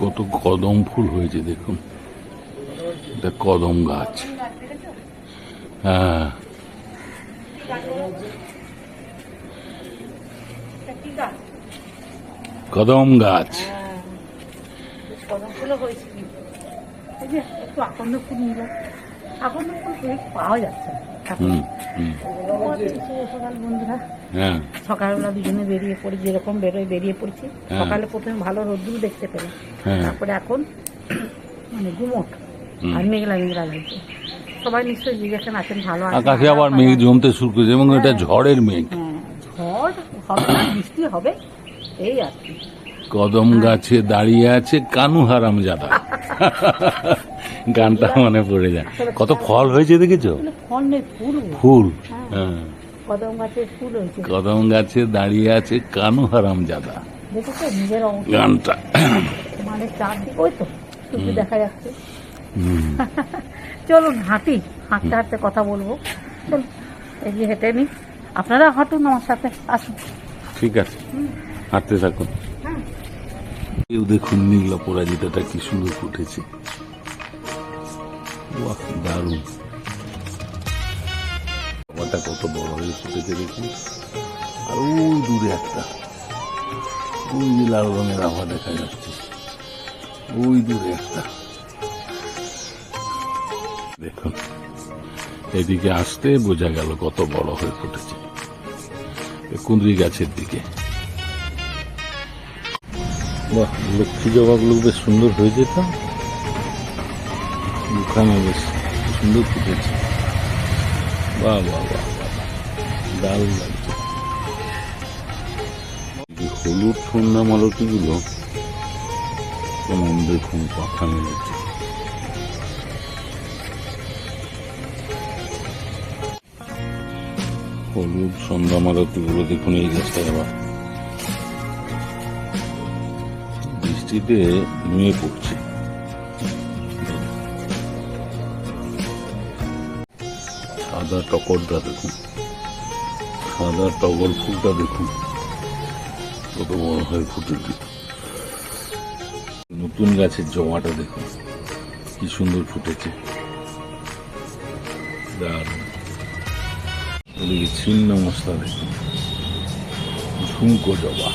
কত কদম ফুল হয়েছে দেখুন, এটা কদম গাছ। হ্যাঁ, কদম গাছ। কদম ফুলও হয়েছে, এই যে একটু আকন্দ ফুল নিল, আকন্দ ফুল পাওয়া যাচ্ছে না। সকাল বন্ধুরা, হ্যাঁ, সকালবেলা দুজনে বেরিয়ে পড়ি, যেরকম বেরিয়ে পড়ছি। সকালে প্রথমে ভালো রোদ্দুর দেখতে পেলাম, তারপরে এখন মানে গুমট আর মেঘলা মেঘলা লাগছে। সবাই নিশ্চয়ই জিজ্ঞাসা আছেন ভালো আছে। আকাশে আবার মেঘ জমতে শুরু করেছে এবং এটা ঝড়ের মেঘ। ঝড় হবে, বৃষ্টি হবে, এই আর কি। কদম গাছে দাঁড়িয়ে আছে কানু হারামজাদা, গানটা মনে পড়ে যায়। কত ফল হয়েছে দেখেছো? ফল নেই, ফুল ফুল। হ্যাঁ, কদম গাছের ফুল হয়েছে। কদম গাছে দাঁড়িয়ে আছে কানু হারামজাদা, দেখেছো নিজের গানটা মানে চারদিকে ওই তো সূর্য দেখা যাচ্ছে। চলুন হাঁটি, হাঁটতে হাঁটতে কথা বলবো। চলুন এগিয়ে হেঁটে নি, আপনারা হাঁটুন আমার সাথে, আসুন। ঠিক আছে, হাঁটতে থাকুন। কেউ দেখুন নীলা পরাজিতাটা কি সুন্দর ফুটেছে, বাহ দারুণ। জবাটা কত বড় হয়ে ফুটেছে দেখুন। আর ওই দূরে একটা, ওই যে লাল রঙের আভা দেখা যাচ্ছে, ওই দূরে একটা দেখুন। এদিকে আসতে বোঝা গেল কত বড় হয়ে ফুটেছে, কুঁদরি গাছের দিকে। বাহ, লক্ষ্মী জবাগুলো বেশ সুন্দর হয়েছে, তো দুখানা বেশ সুন্দর ফুটেছে। বাহ বাহ বাহ, দারুণ লাগছে। হলুদ সন্ধ্যা মালতী গুলো কেমন দেখুন পাখা মেলেছে। হলুদ সন্ধ্যা মালতী গুলো দেখুন এই গাছটায় আবার বৃষ্টিতে নুয়ে পড়ছে। সাদা টগরটা দেখুন, সাদা টগর ফুলটা দেখুন কত বড় হয়ে ফুটেছে। নতুন গাছের জমাটা দেখুন কি সুন্দর ফুটেছে, দারুণ। ওদিকে ছিন্ন মশলা দেখুন, ঝুমকো জবা,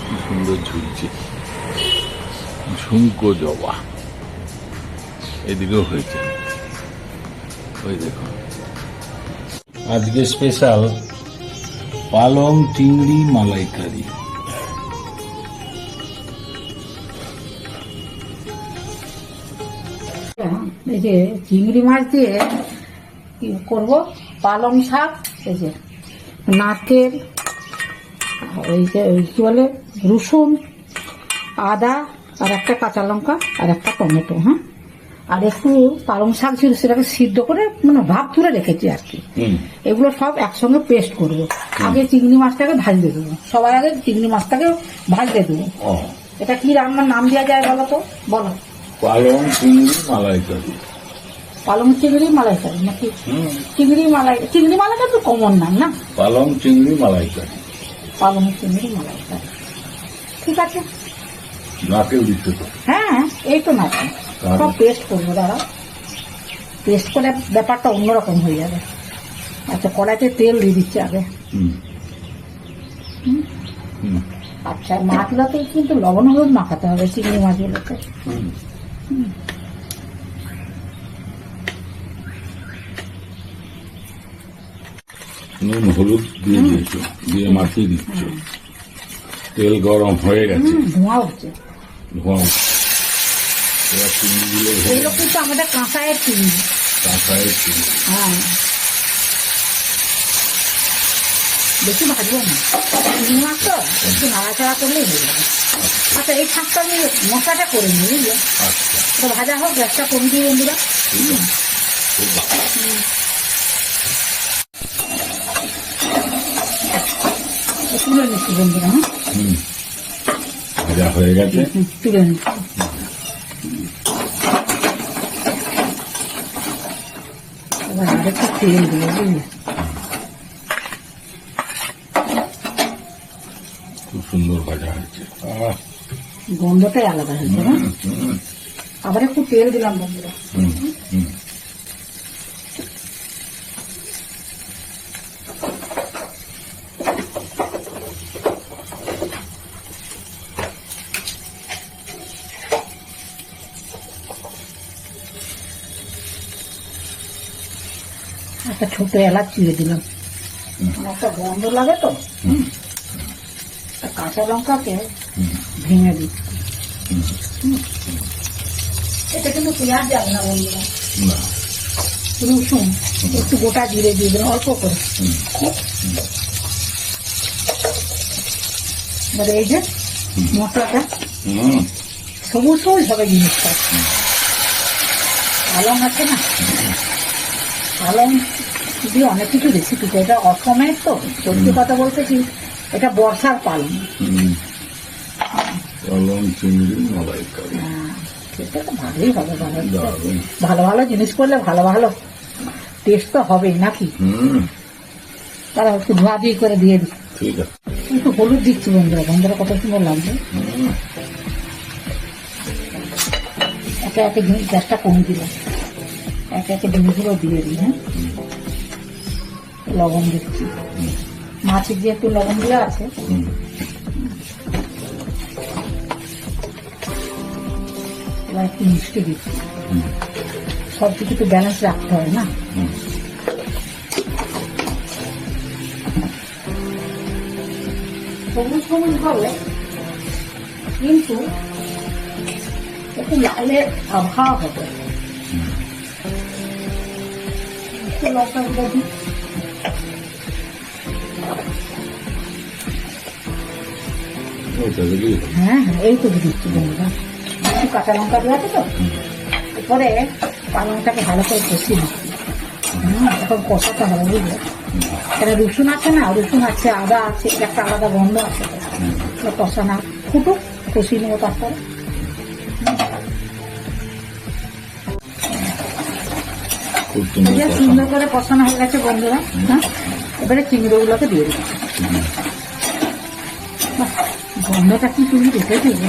কি সুন্দর ঝুলছে, ঝুমকো জবা। এদিকেও হয়েছে, ওই দেখুন। আজকে স্পেশাল পালং চিংড়ি মালাইকারি। এই যে চিংড়ি মাছ দিয়ে কি করবো, পালং শাক, এই যে নারকেল, ওই যে কি বলে রসুন, আদা, আর একটা কাঁচা লঙ্কা, আর একটা টমেটো। হ্যাঁ, আর একটু পালং শাক ছিল, সেটাকে সিদ্ধ করে মানে ভাপ তুলে রেখেছি আর কি। এগুলো সব একসঙ্গে পেস্ট করবো। আগে চিংড়ি মাছটাকে ভাজতে দেবো, সবার আগে চিংড়ি মাছটাকে ভাজতে দেবো। এটা কি রান্নার নাম দেওয়া যায় বলো তো, বলো? পালং চিংড়ি মালাইকারি। পালং চিংড়ি মালাইকারি নাকি? চিংড়ি মালাইকারি তো কমন নাম না, পালং চিংড়ি মালাইকারি। পালং চিংড়ি মালাইকারি, ঠিক আছে। নারকেল দিচ্ছে তো? হ্যাঁ, এই তো নারকেল সব পেস্ট করবো, দাঁড়া পেস্ট করে ব্যাপারটা অন্যরকম হয়ে যাবে। আচ্ছা, কড়াইতে তেল দিয়ে দিচ্ছে আগে। আচ্ছা, মাছগুলোতে কিন্তু লবণ হলুদ মাখাতে হবে, চিংড়ি মাছগুলোতে। নুন হলুদ দিয়ে দিয়েছো, দিয়ে মাখিয়ে দিচ্ছ। তেল গরম হয়ে গেছে, ধোঁয়া উঠছে, ধোঁয়া উঠছে। এবার চিংড়িগুলো এগুলো কিন্তু আমাদের কাঁচায়ের চিংড়ি, কাঁচায়ের চিংড়ি। হ্যাঁ, বেশি ভাজবো না, চিংড়ি মাছ তো একটু নাড়াচাড়া করলেই হয়ে যাবে। আচ্ছা, এই শাকটা আমি মশলাটা করে নিই, বুঝলে? আচ্ছা, তো ভাজা হোক, গ্যাসটা কম দিই বন্ধুরা। তুলে নিচ্ছি বন্ধুরা। হ্যাঁ, ভাজা হয়ে গেছে, তুলে নিচ্ছি। এবার আরেকটু তেল দেবো, বুঝলে? খুব সুন্দর ভাজা হয়েছে। গন্ধটাই আলাদা হয়েছে না? আবার একটু তেল দিলাম বন্ধুরা। হুম, হুম। একটা ছোট এলাচ চিড়ে দিলাম, আমার একটা গন্ধ লাগে তো। একটা কাঁচা লঙ্কাকে ভেঙে দিচ্ছি। এটা কিন্তু পেঁয়াজ যাবে না বন্ধুরা, না। রসুন একটু গোটা জিরে দিয়ে দিলাম অল্প করে। এবারে এই যে মশলাটা সবুজ সবুজ হবে জিনিসটা। পালং আছে না, পালং দিয়ে অনেক কিছু রেসিপি করে। এটা অসমের তো, সত্যি কথা বলতে কি, এটা বর্ষার পালং। পালং চিংড়ি মালাইকারি। সেটা তো ভালোই হবে। দারুণ। ভালো ভালো জিনিস করলে ভালো ভালো টেস্ট তো হবেই নাকি। তারা একটু ধোয়া দিয়ে করে দিয়ে দিই। ঠিক আছে। একটু হলুদ দিচ্ছি বন্ধুরা, বন্ধুরা কত সুন্দর লাগবে। একে একে জিনিস গ্যাসটা কমে দিলাম, একে একে জিনিসগুলো দিয়ে দিই। হ্যাঁ, লবণ দিচ্ছি, মাছের যে একটু লবণ দেওয়া আছে। এবার একটু মিষ্টি দিচ্ছি, সব কিছু একটু ব্যালেন্স রাখতে হয় না। সবুজ সবুজ হবে কিন্তু একটু লালের আবহাওয়া হবে। একটু লঙ্কা গুঁড়ো দিই, হ্যাঁ হ্যাঁ এই তো দিচ্ছি বন্ধুরা। একটু কাঁচা লঙ্কা দেওয়া আছে তো, এরপরে পালংটাকে ভালো করে কষিয়ে দিচ্ছি। এখন কষাতে হবে বুঝলে, এখানে রসুন আছে না, রসুন আছে, আদা আছে, একটা আলাদা গন্ধ আছে। কষা না ফুটুক, কষিয়ে নেবো তারপরে। সুন্দর করে কষানো হয়ে গেছে বন্ধুরা। হ্যাঁ, এবারে চিংড়িগুলোকে দিয়ে দিচ্ছি। গন্ধটা কি তুমি দেখে দেবে।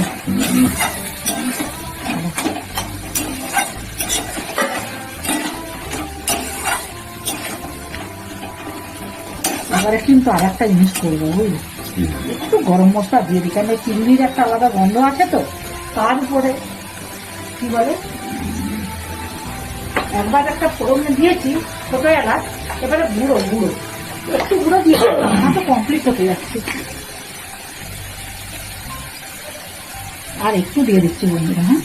এবারে কিন্তু আর একটা জিনিস করবো বুঝলি, একটু গরম মশলা দিয়ে দিই, কারণ চিংড়ির একটা আলাদা গন্ধ আছে তো। তার উপরে কি বলে, একবার একটা ফোড়নে দিয়েছি ছোট এলাচ, এবারে গুঁড়ো একটু গুঁড়ো দিয়ে আমার তো কমপ্লিট হতে যাচ্ছে। আর একটু দিয়ে দিচ্ছি বন্ধুরা। হ্যাঁ,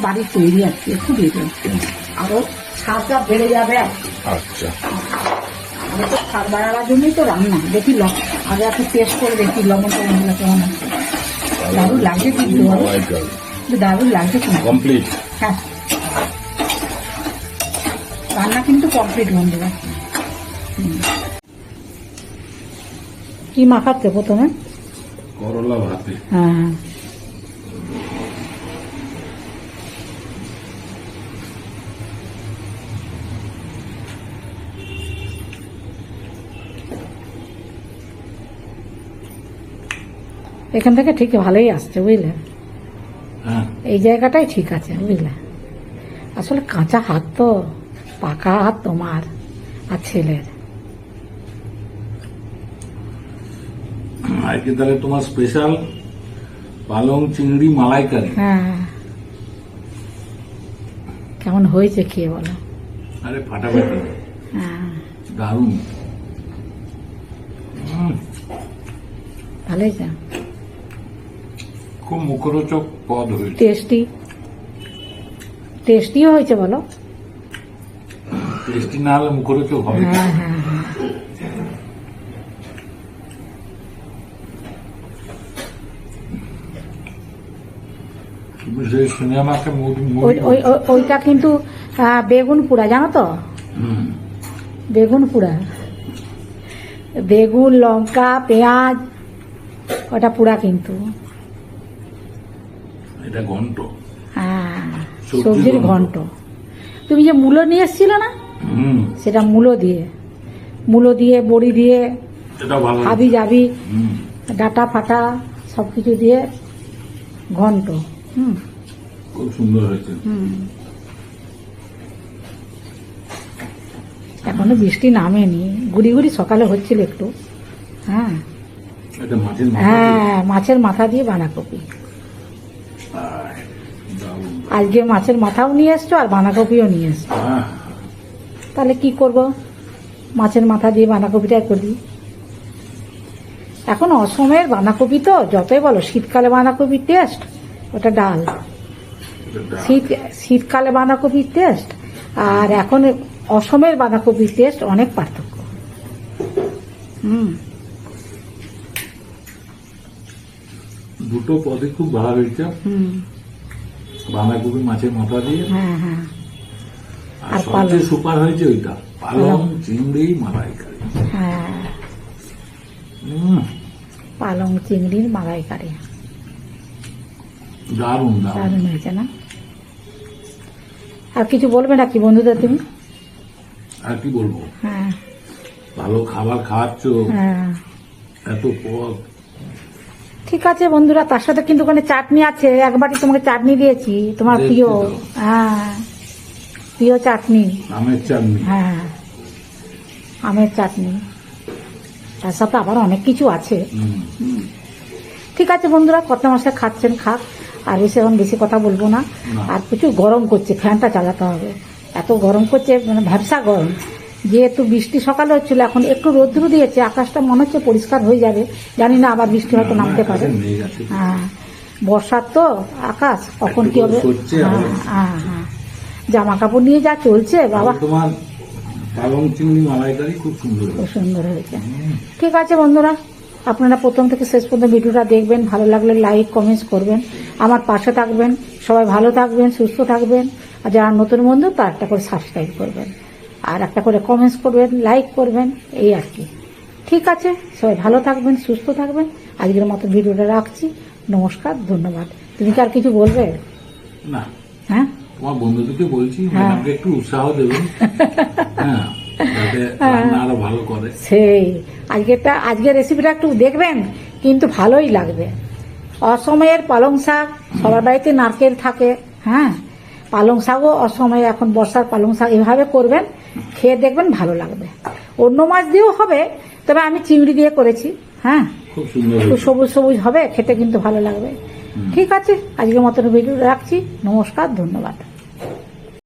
বাড়ির তৈরি আছে, একটু দিয়ে দিচ্ছি, আরো স্বাদটা বেড়ে যাবে। আচ্ছা, আমি তো স্বাদ বাড়াবার জন্যই তো রান্না। দেখি আগে একটু টেস্ট করে দেখি লবণটা মশলা কেমন আছে। দারুণ লাগছে কিন্তু, দারুণ লাগছে কিন্তু। কমপ্লিট। হ্যাঁ, রান্না কিন্তু কমপ্লিট বন্ধুরা। কি মাখাচ্ছে প্রথমে? করলা ভাতে। হ্যাঁ, এখান থেকে ঠিক ভালোই আসছে বুঝলে। এই জায়গাটাই ঠিক আছে বুঝলে। আসলে কাঁচা হাত তো, পাকা হাত তোমার আর ছেলের। আজকে তাহলে তোমার স্পেশাল পালং চিংড়ি মালাইকারি। হ্যাঁ, কেমন হয়েছে খেয়ে বলো। আরে ফাটাফাটি, হ্যাঁ দারুণ। ভালোই যা, খুব মুখরোচক পদ হয়েছে। টেস্টিও হয়েছে বলো। টেস্টি না হলে মুখরোচক হবে। হ্যাঁ হ্যাঁ হ্যাঁ, সেই শুনে আমাকে ওইটা কিন্তু বেগুন পোড়া, জানো তো, বেগুন পোড়া, বেগুন লঙ্কা পেঁয়াজ ওটা পোড়া কিন্তু। এটা ঘন্ট। হ্যাঁ, সবজির ঘন্ট। তুমি যে মূলো নিয়ে এসেছিলে না, সেটা মূলো দিয়ে বড়ি দিয়ে হাবি যাবি ডাটা ফাটা সব কিছু দিয়ে ঘন্ট। খুব সুন্দর হয়েছে। এখনো বৃষ্টি নামেনি, গুড়ি গুড়ি সকালে হচ্ছিল একটু। হ্যাঁ এটা মাছের মাথা দিয়ে? হ্যাঁ, মাছের মাথা দিয়ে বাঁধাকপি। আহ, দারুণ। আজকে মাছের মাথাও নিয়ে এসছো আর বাঁধাকপিও নিয়ে এসছো। আহ, তাহলে কি করব, মাছের মাথা দিয়ে বাঁধাকপিটাই করি। এখন অসময়ের বাঁধাকপি তো যতই বলো, শীতকালে বাঁধাকপির টেস্ট ওটা ডাল, এটা ডাল। শীতকালে বাঁধাকপির টেস্ট আর এখন অসমের বাঁধাকপির টেস্ট অনেক পার্থক্য। দুটো পদে খুব ভালো হয়েছে। হুম বাঁধাকপি মাছের মাথা দিয়ে। হ্যাঁ হ্যাঁ। আর আর সবচেয়ে পালং। সুপার হয়েছে ওইটা পালং চিংড়ি মালাইকারি। হ্যাঁ, হুম, পালং চিংড়ির মালাইকারি দারুণ দারুণ। দারুণ হয়েছে না? আর কিছু বলবে নাকি বন্ধুদের তুমি? আর কি বলবো, হ্যাঁ ভালো খাবার খাওয়াচ্ছ, হ্যাঁ, এত পদ। ঠিক আছে বন্ধুরা, তার সাথে কিন্তু ওখানে চাটনি আছে, একবারই তোমাকে চাটনি দিয়েছি, তোমার দেখছি প্রিয়। তো। হ্যাঁ, প্রিয় চাটনি। আমের চাটনি। হ্যাঁ, আমের চাটনি, তার সাথে আবার অনেক কিছু আছে। হুম, ঠিক আছে বন্ধুরা, কত মাসে খাচ্ছেন খাক, আর এখন বেশি কথা বলবো না। না। আর প্রচুর গরম করছে, ফ্যানটা চালাতে হবে, এত গরম করছে, মানে ভ্যাবসা গরম। যেহেতু বৃষ্টি সকালে হচ্ছিল, এখন একটু রোদ্র দিয়েছে, আকাশটা মনে হচ্ছে পরিষ্কার হয়ে যাবে, জানি না আবার বৃষ্টি হয়তো নামতে পারে। আকাশে মেঘ আছে। হ্যাঁ, বর্ষার তো আকাশ, কখন কি হবে। একটু করে সরছে হ্যাঁ আবার। হ্যাঁ হ্যাঁ, জামা কাপড় নিয়ে যা চলছে বাবা। আর তোমার পালং চিংড়ি মালাইকারি খুব সুন্দর খুব হয়েছে। সুন্দর হয়েছে। ঠিক আছে বন্ধুরা, আপনারা প্রথম থেকে শেষ পর্যন্ত ভিডিওটা দেখবেন, ভালো লাগলে লাইক কমেন্টস করবেন, আমার পাশে থাকবেন। সবাই ভালো থাকবেন, সুস্থ থাকবেন, আর যারা নতুন বন্ধু তার একটা করে সাবস্ক্রাইব করবেন, আর একটা করে কমেন্টস করবেন, লাইক করবেন, এই আর কি। ঠিক আছে, সবাই ভালো থাকবেন, সুস্থ থাকবেন। আজকের মতো ভিডিওটা রাখছি। নমস্কার, ধন্যবাদ। তুমি কি আর কিছু বলবে? না, হ্যাঁ, তোমার বন্ধুদেরকে বলছি হ্যাঁ। ম্যাডামকে একটু উৎসাহ দেবেন। হ্যাঁ, যাতে রান্না আরো ভালো করে। সেই আজকের রেসিপিটা একটু দেখবেন, কিন্তু ভালোই লাগবে। অসময়ের পালং শাক, সবার বাড়িতে নারকেল থাকে। হ্যাঁ, পালং শাকও অসময়ে, এখন বর্ষার পালং শাক, এভাবে করবেন, খেয়ে দেখবেন ভালো লাগবে। অন্য মাছ দিয়েও হবে, তবে আমি চিংড়ি দিয়ে করেছি। হ্যাঁ, খুব সুন্দর একটু হয়েছে। সবুজ সবুজ হবে, খেতে কিন্তু ভালো লাগবে। ঠিক আছে, আজকের মতন ভিডিও রাখছি। নমস্কার, ধন্যবাদ।